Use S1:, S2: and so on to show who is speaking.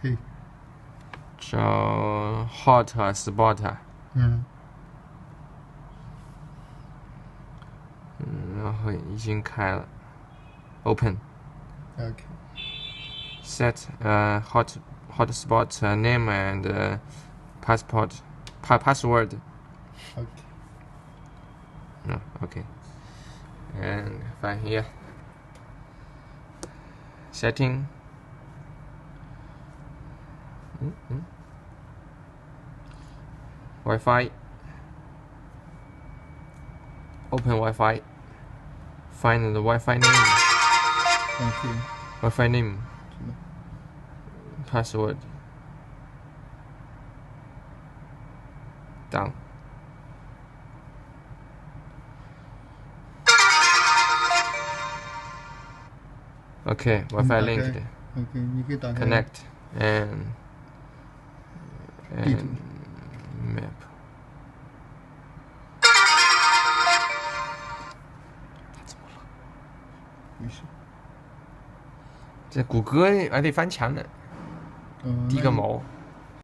S1: 可以。
S2: 找 hot spot 啊。然后已经开了 ，open。OK。Set hotspot name and password.
S1: OK。No,
S2: okay. And find here. Setting. Wi-Fi. Open Wi-Fi. Find the Wi-Fi name.
S1: OK。Wi-Fi
S2: name.
S1: 什么
S2: Password. Done. Okay, Wi-Fi linked.
S1: OK， 你可以打开。
S2: Connect and
S1: 地图
S2: map. 怎么了？
S1: 没事。
S2: 这谷歌还得翻墙呢，
S1: 嗯。
S2: 滴个毛。